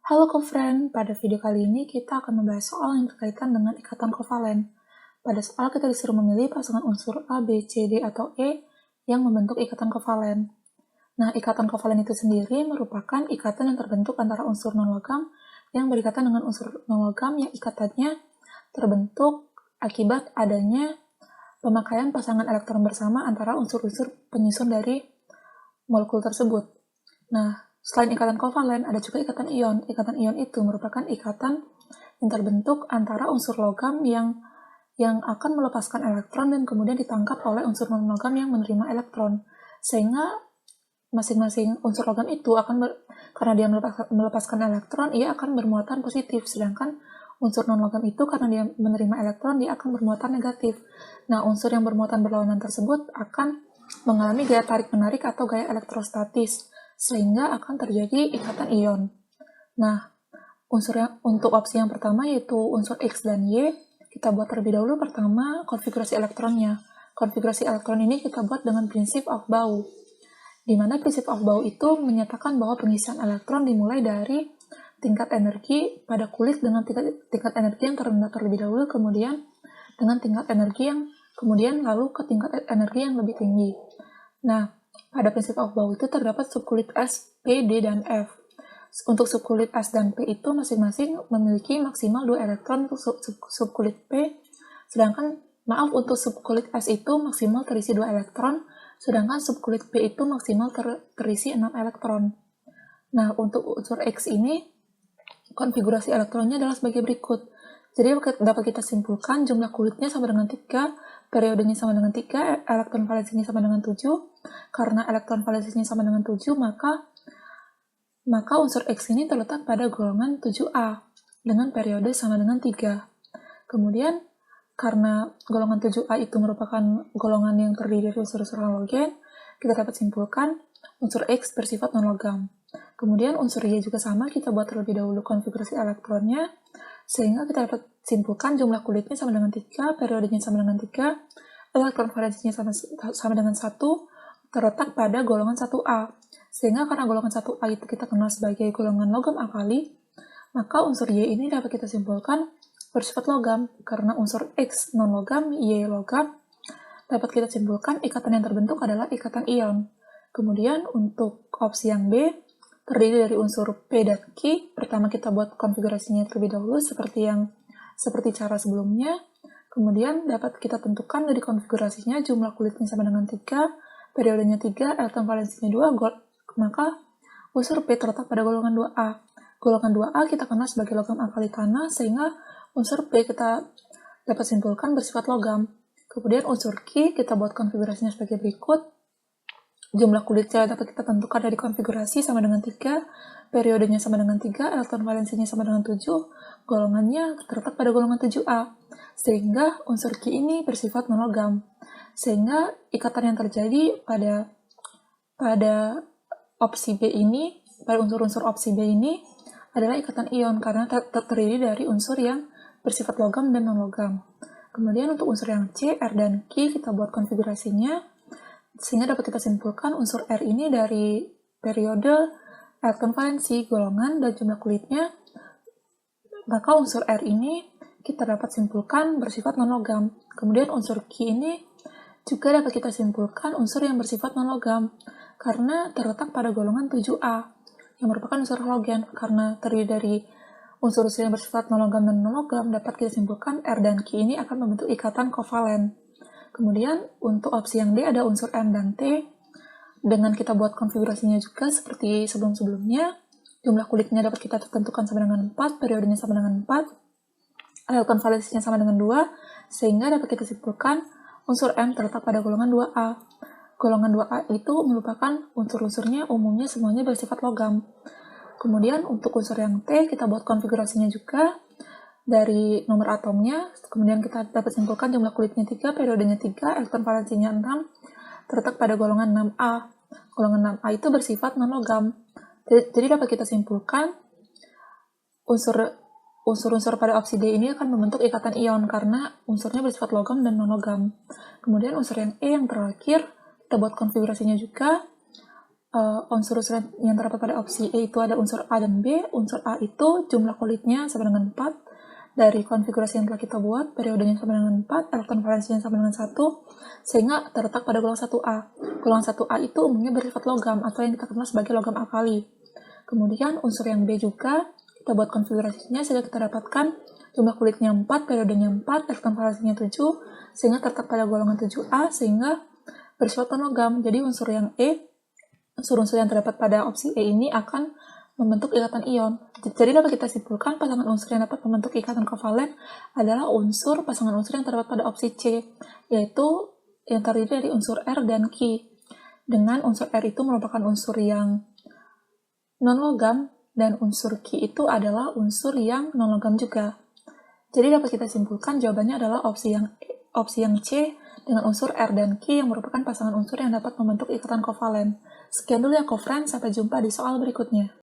Halo co-friend, pada video kali ini kita akan membahas soal yang berkaitan dengan ikatan kovalen. Pada soal kita disuruh memilih pasangan unsur A, B, C, D, atau E yang membentuk ikatan kovalen. Nah, ikatan kovalen itu sendiri merupakan ikatan yang terbentuk antara unsur non-logam yang berikatan dengan unsur non-logam yang ikatannya terbentuk akibat adanya pemakaian pasangan elektron bersama antara unsur-unsur penyusun dari molekul tersebut. Nah, selain ikatan kovalen, ada juga ikatan ion. Ikatan ion itu merupakan ikatan yang terbentuk antara unsur logam yang akan melepaskan elektron dan kemudian ditangkap oleh unsur non-logam yang menerima elektron. Sehingga masing-masing unsur logam itu karena dia melepaskan elektron, ia akan bermuatan positif. Sedangkan unsur non-logam itu karena dia menerima elektron, dia akan bermuatan negatif. Nah, unsur yang bermuatan berlawanan tersebut akan mengalami gaya tarik-menarik atau gaya elektrostatis, sehingga akan terjadi ikatan ion. Nah, untuk opsi yang pertama yaitu unsur X dan Y, kita buat terlebih dahulu pertama konfigurasi elektronnya. Konfigurasi elektron ini kita buat dengan prinsip Aufbau, di mana prinsip Aufbau itu menyatakan bahwa pengisian elektron dimulai dari tingkat energi pada kulit dengan tingkat energi yang terendah terlebih dahulu, kemudian dengan tingkat energi yang kemudian lalu ke tingkat energi yang lebih tinggi. Nah, pada prinsip Aufbau itu terdapat subkulit S, P, D, dan F. Untuk subkulit S dan P itu masing-masing memiliki maksimal 2 elektron untuk subkulit P, sedangkan untuk subkulit S itu maksimal terisi 2 elektron, sedangkan subkulit P itu maksimal terisi 6 elektron. Nah, untuk unsur X ini, konfigurasi elektronnya adalah sebagai berikut. Jadi dapat kita simpulkan jumlah kulitnya sama dengan 3, periodenya sama dengan 3, elektron valensinya sama dengan 7. Karena elektron valensinya sama dengan 7, maka unsur X ini terletak pada golongan 7A dengan periode sama dengan 3. Kemudian, karena golongan 7A itu merupakan golongan yang terdiri dari unsur-unsur halogen, kita dapat simpulkan unsur X bersifat non-logam. Kemudian unsur Y juga sama, kita buat terlebih dahulu konfigurasi elektronnya, sehingga kita dapat simpulkan jumlah kulitnya sama dengan 3, periodenya sama dengan 3, elektron valensinya sama dengan 1, terletak pada golongan 1A. Sehingga karena golongan 1A itu kita kenal sebagai golongan logam alkali, maka unsur Y ini dapat kita simpulkan bersifat logam. Karena unsur X non-logam, Y logam, dapat kita simpulkan ikatan yang terbentuk adalah ikatan ion. Kemudian untuk opsi yang B, terdiri dari unsur P dan Q. Pertama kita buat konfigurasinya terlebih dahulu seperti cara sebelumnya. Kemudian dapat kita tentukan dari konfigurasinya jumlah kulitnya sama dengan 3, periodenya 3, elektron valensinya 2, maka unsur P terletak pada golongan 2A. Golongan 2A kita kenal sebagai logam alkali tanah, sehingga unsur P kita dapat simpulkan bersifat logam. Kemudian unsur Q kita buat konfigurasinya sebagai berikut. Jumlah kulitnya dapat kita tentukan dari konfigurasi sama dengan 3, periodenya sama dengan 3, elektron valensinya sama dengan 7, golongannya terletak pada golongan 7A. Sehingga unsur Q ini bersifat non-logam. Sehingga ikatan yang terjadi pada opsi B ini, pada unsur-unsur opsi B ini adalah ikatan ion karena terdiri dari unsur yang bersifat logam dan non-logam. Kemudian untuk unsur yang C, R, dan Q kita buat konfigurasinya, sehingga dapat kita simpulkan unsur R ini dari periode, elektron valensi, golongan, dan jumlah kulitnya. Maka unsur R ini kita dapat simpulkan bersifat non-logam. Kemudian unsur Q ini juga dapat kita simpulkan unsur yang bersifat non-logam karena terletak pada golongan 7A yang merupakan unsur halogen. Karena terdiri dari unsur-unsur yang bersifat non-logam dan non-logam, dapat kita simpulkan R dan Q ini akan membentuk ikatan kovalen. Kemudian untuk opsi yang D ada unsur N dan T. Dengan kita buat konfigurasinya juga seperti sebelum-sebelumnya. Jumlah kulitnya dapat kita tentukan sama dengan 4, periodenya sama dengan 4, elektron valensinya sama dengan 2, sehingga dapat kita simpulkan unsur M terletak pada golongan 2A. Golongan 2A itu merupakan unsur-unsurnya umumnya semuanya bersifat logam. Kemudian untuk unsur yang T, kita buat konfigurasinya juga dari nomor atomnya, kemudian kita dapat simpulkan jumlah kulitnya 3, periodenya 3, elektron valensinya 6, terletak pada golongan 6A. Golongan 6A itu bersifat non-logam. Jadi dapat kita simpulkan unsur-unsur pada opsi D ini akan membentuk ikatan ion karena unsurnya bersifat logam dan non-logam. Kemudian unsur yang E yang terakhir, kita buat konfigurasinya juga unsur-unsur yang terdapat pada opsi E itu ada unsur A dan B. Unsur A itu jumlah kulit-nya sama dengan 4, dari konfigurasi yang telah kita buat, periodenya sama dengan 4, elektron valensinya sama dengan 1, sehingga terletak pada golongan 1A. Golongan 1A itu umumnya bersifat logam, atau yang kita kenal sebagai logam alkali. Kemudian unsur yang B juga, kita buat konfigurasinya sehingga kita dapatkan jumlah kulitnya 4, periodenya 4, elektron valensinya 7, sehingga terletak pada golongan 7A, sehingga bersifat non-logam. Jadi unsur yang terdapat pada opsi E ini akan membentuk ikatan ion. Jadi dapat kita simpulkan pasangan unsur yang dapat membentuk ikatan kovalen adalah pasangan unsur yang terdapat pada opsi C, yaitu yang terdiri dari unsur R dan Ki. Dengan unsur R itu merupakan unsur yang non-logam, dan unsur Ki itu adalah unsur yang non-logam juga. Jadi dapat kita simpulkan jawabannya adalah opsi yang C dengan unsur R dan Ki yang merupakan pasangan unsur yang dapat membentuk ikatan kovalen. Sekian dulu ya, co-friends. Sampai jumpa di soal berikutnya.